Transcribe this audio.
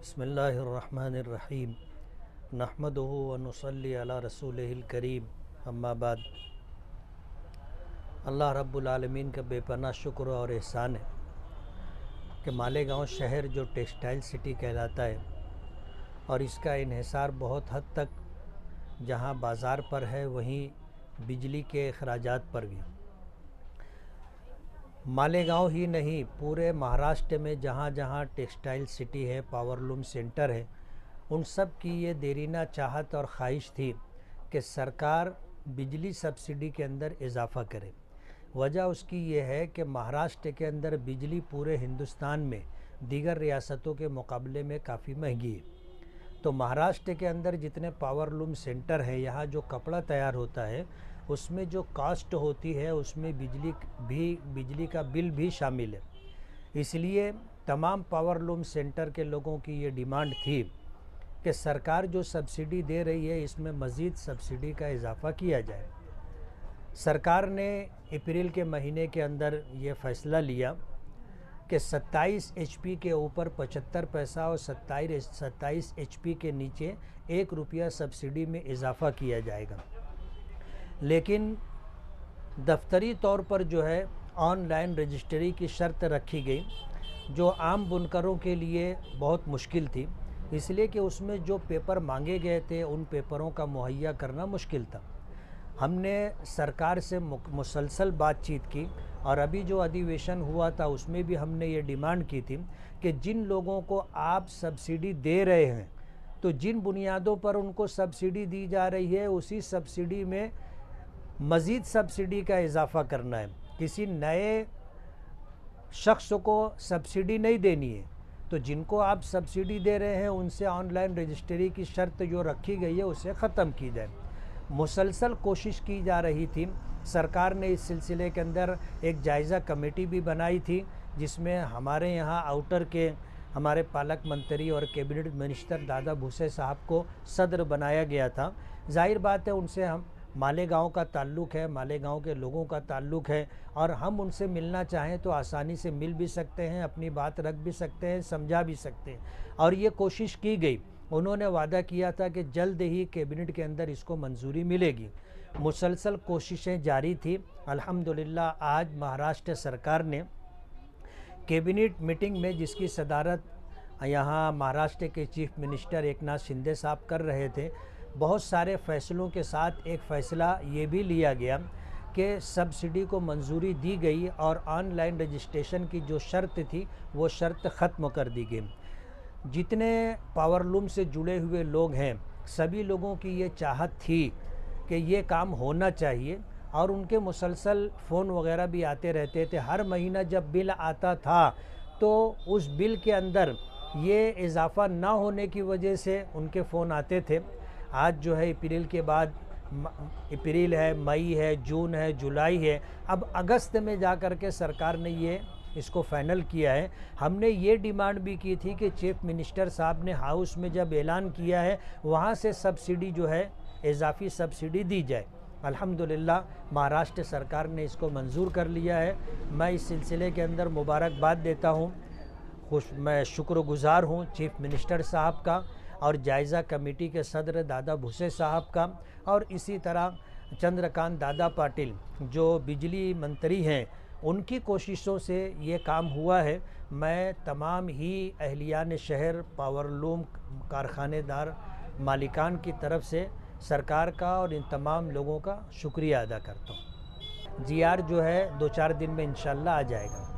بسم اللہ الرحمن الرحیم نحمدہ و نصلی علی رسولہ الکریم اما بعد۔ اللہ رب العالمین کا بے پناہ شکر اور احسان ہے کہ مالیگاؤں شہر جو ٹیکسٹائل سٹی کہلاتا ہے اور اس کا انحصار بہت حد تک جہاں بازار پر ہے وہیں بجلی کے اخراجات پر بھی۔ مالیگاؤں ہی نہیں، پورے مہاراشٹر میں جہاں جہاں ٹیکسٹائل سٹی ہے، پاور لوم سینٹر ہے، ان سب کی یہ دیرینہ چاہت اور خواہش تھی کہ سرکار بجلی سبسڈی کے اندر اضافہ کرے۔ وجہ اس کی یہ ہے کہ مہاراشٹر کے اندر بجلی پورے ہندوستان میں دیگر ریاستوں کے مقابلے میں کافی مہنگی ہے۔ تو مہاراشٹر کے اندر جتنے پاور لوم سینٹر ہیں، یہاں جو کپڑا تیار ہوتا ہے اس میں جو کاسٹ ہوتی ہے اس میں بجلی کا بل بھی شامل ہے۔ اس لیے تمام پاور لوم سینٹر کے لوگوں کی یہ ڈیمانڈ تھی کہ سرکار جو سبسڈی دے رہی ہے اس میں مزید سبسڈی کا اضافہ کیا جائے۔ سرکار نے اپریل کے مہینے کے اندر یہ فیصلہ لیا کہ 27 ایچ پی کے اوپر 75 پیسہ اور 27 ایچ پی کے نیچے 1 روپیہ سبسڈی میں اضافہ کیا جائے گا، لیکن دفتری طور پر جو ہے آن لائن رجسٹری کی شرط رکھی گئی، جو عام بنکروں کے لیے بہت مشکل تھی، اس لیے کہ اس میں جو پیپر مانگے گئے تھے ان پیپروں کا مہیا کرنا مشکل تھا۔ ہم نے سرکار سے مسلسل بات چیت کی اور ابھی جو ادھیویشن ہوا تھا اس میں بھی ہم نے یہ ڈیمانڈ کی تھی کہ جن لوگوں کو آپ سبسڈی دے رہے ہیں تو جن بنیادوں پر ان کو سبسڈی دی جا رہی ہے اسی سبسڈی میں مزید سبسڈی کا اضافہ کرنا ہے۔ کسی نئے شخص کو سبسڈی نہیں دینی ہے، تو جن کو آپ سبسڈی دے رہے ہیں ان سے آن لائن رجسٹری کی شرط جو رکھی گئی ہے اسے ختم کی جائے۔ مسلسل کوشش کی جا رہی تھی۔ سرکار نے اس سلسلے کے اندر ایک جائزہ کمیٹی بھی بنائی تھی جس میں ہمارے یہاں آؤٹر کے ہمارے پالک منتری اور کیبنٹ منسٹر دادا بھوسے صاحب کو صدر بنایا گیا تھا۔ ظاہر بات ہے ان سے ہم مالیگاؤں کا تعلق ہے، مالیگاؤں کے لوگوں کا تعلق ہے اور ہم ان سے ملنا چاہیں تو آسانی سے مل بھی سکتے ہیں، اپنی بات رکھ بھی سکتے ہیں، سمجھا بھی سکتے ہیں، اور یہ کوشش کی گئی۔ انہوں نے وعدہ کیا تھا کہ جلد ہی کیبنٹ کے اندر اس کو منظوری ملے گی۔ مسلسل کوششیں جاری تھی۔ الحمدللہ آج مہاراشٹر سرکار نے کیبنٹ میٹنگ میں، جس کی صدارت یہاں مہاراشٹر کے چیف منسٹر ایکناتھ شندے صاحب کر رہے تھے، بہت سارے فیصلوں کے ساتھ ایک فیصلہ یہ بھی لیا گیا کہ سبسڈی کو منظوری دی گئی اور آن لائن رجسٹریشن کی جو شرط تھی وہ شرط ختم کر دی گئی۔ جتنے پاور لوم سے جڑے ہوئے لوگ ہیں سبھی لوگوں کی یہ چاہت تھی کہ یہ کام ہونا چاہیے، اور ان کے مسلسل فون وغیرہ بھی آتے رہتے تھے۔ ہر مہینہ جب بل آتا تھا تو اس بل کے اندر یہ اضافہ نہ ہونے کی وجہ سے ان کے فون آتے تھے۔ آج جو ہے اپریل کے بعد اپریل ہے، مئی ہے، جون ہے، جولائی ہے، اب اگست میں جا کر کے سرکار نے اس کو فائنل کیا ہے۔ ہم نے یہ ڈیمانڈ بھی کی تھی کہ چیف منسٹر صاحب نے ہاؤس میں جب اعلان کیا ہے وہاں سے سبسڈی جو ہے اضافی سبسڈی دی جائے۔ الحمدللہ مہاراشٹر سرکار نے اس کو منظور کر لیا ہے۔ میں اس سلسلے کے اندر مبارکباد دیتا ہوں، میں شکر گزار ہوں چیف منسٹر صاحب کا اور جائزہ کمیٹی کے صدر دادا بھوسے صاحب کا، اور اسی طرح چندرکانت دادا پاٹل جو بجلی منتری ہیں ان کی کوششوں سے یہ کام ہوا ہے۔ میں تمام ہی اہلیان شہر، پاور لوم کارخانے دار مالکان کی طرف سے سرکار کا اور ان تمام لوگوں کا شکریہ ادا کرتا ہوں۔ جی آر جو ہے 2-4 دن میں انشاءاللہ آ جائے گا۔